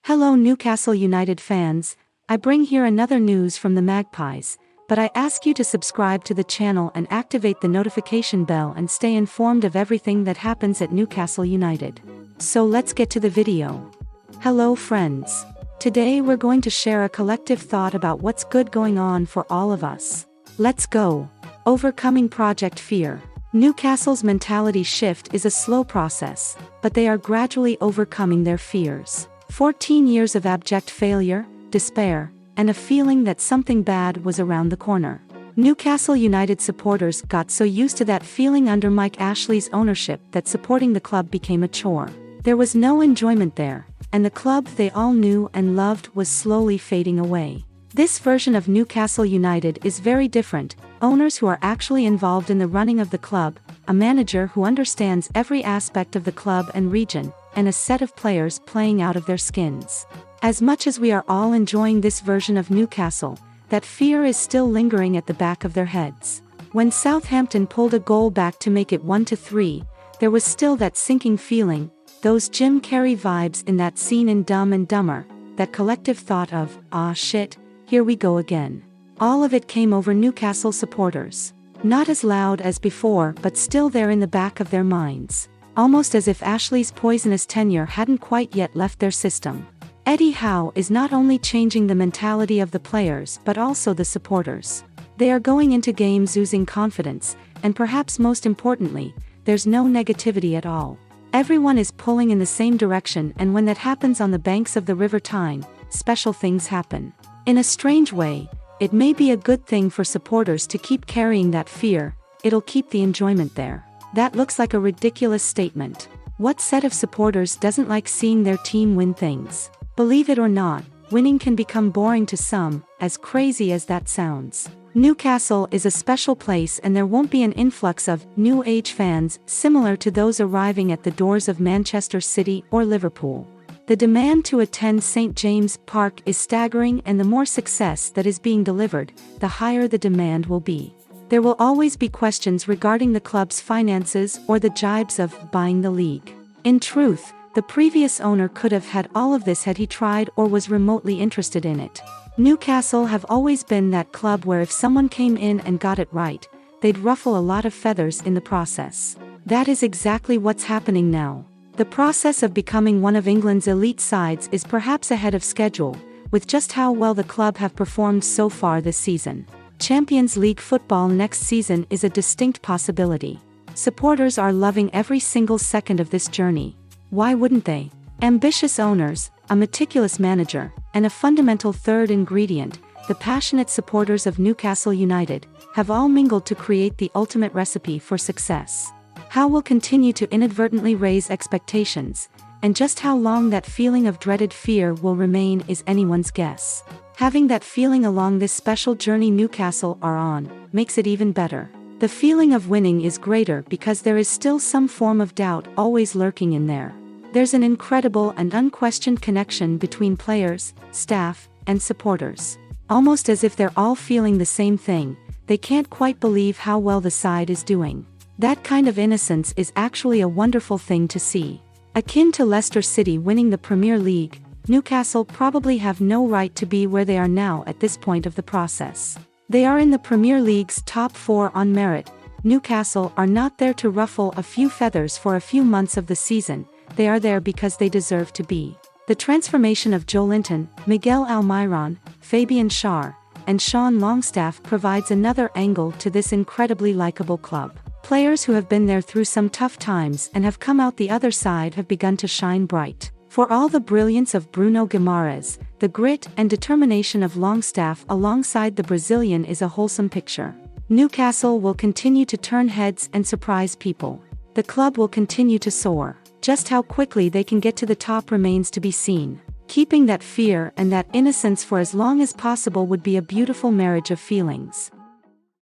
Hello Newcastle United fans, I bring here another news from the Magpies, but I ask you to subscribe to the channel and activate the notification bell and stay informed of everything that happens at Newcastle United. So let's get to the video. Hello friends. Today we're going to share a collective thought about what's good going on for all of us. Let's go. Overcoming Project Fear. Newcastle's mentality shift is a slow process, but they are gradually overcoming their fears. 14 years of abject failure, despair, and a feeling that something bad was around the corner. Newcastle United supporters got so used to that feeling under Mike Ashley's ownership that supporting the club became a chore. There was no enjoyment there, and the club they all knew and loved was slowly fading away. This version of Newcastle United is very different: owners who are actually involved in the running of the club, a manager who understands every aspect of the club and region, and a set of players playing out of their skins. As much as we are all enjoying this version of Newcastle, that fear is still lingering at the back of their heads. When Southampton pulled a goal back to make it 1-3, there was still that sinking feeling, those Jim Carrey vibes in that scene in Dumb and Dumber, that collective thought of, "Ah shit, here we go again." All of it came over Newcastle supporters. Not as loud as before, but still there in the back of their minds. Almost as if Ashley's poisonous tenure hadn't quite yet left their system. Eddie Howe is not only changing the mentality of the players but also the supporters. They are going into games oozing confidence, and perhaps most importantly, there's no negativity at all. Everyone is pulling in the same direction, and when that happens on the banks of the River Tyne, special things happen. In a strange way, it may be a good thing for supporters to keep carrying that fear. It'll keep the enjoyment there. That looks like a ridiculous statement. What set of supporters doesn't like seeing their team win things? Believe it or not, winning can become boring to some, as crazy as that sounds. Newcastle is a special place, and there won't be an influx of new age fans similar to those arriving at the doors of Manchester City or Liverpool. The demand to attend St. James Park is staggering, and the more success that is being delivered, the higher the demand will be. There will always be questions regarding the club's finances or the jibes of buying the league. In truth, the previous owner could have had all of this had he tried or was remotely interested in it. Newcastle have always been that club where if someone came in and got it right, they'd ruffle a lot of feathers in the process. That is exactly what's happening now. The process of becoming one of England's elite sides is perhaps ahead of schedule, with just how well the club have performed so far this season. Champions League football next season is a distinct possibility. Supporters are loving every single second of this journey. Why wouldn't they? Ambitious owners, a meticulous manager, and a fundamental third ingredient, the passionate supporters of Newcastle United, have all mingled to create the ultimate recipe for success. How will continue to inadvertently raise expectations, and just how long that feeling of dreaded fear will remain is anyone's guess. Having that feeling along this special journey Newcastle are on, makes it even better. The feeling of winning is greater because there is still some form of doubt always lurking in there. There's an incredible and unquestioned connection between players, staff, and supporters. Almost as if they're all feeling the same thing, they can't quite believe how well the side is doing. That kind of innocence is actually a wonderful thing to see. Akin to Leicester City winning the Premier League, Newcastle probably have no right to be where they are now at this point of the process. They are in the Premier League's top 4 on merit. Newcastle are not there to ruffle a few feathers for a few months of the season, they are there because they deserve to be. The transformation of Joe Linton, Miguel Almiron, Fabian Schär, and Sean Longstaff provides another angle to this incredibly likable club. Players who have been there through some tough times and have come out the other side have begun to shine bright. For all the brilliance of Bruno Guimaraes, the grit and determination of Longstaff alongside the Brazilian is a wholesome picture. Newcastle will continue to turn heads and surprise people. The club will continue to soar. Just how quickly they can get to the top remains to be seen. Keeping that fear and that innocence for as long as possible would be a beautiful marriage of feelings.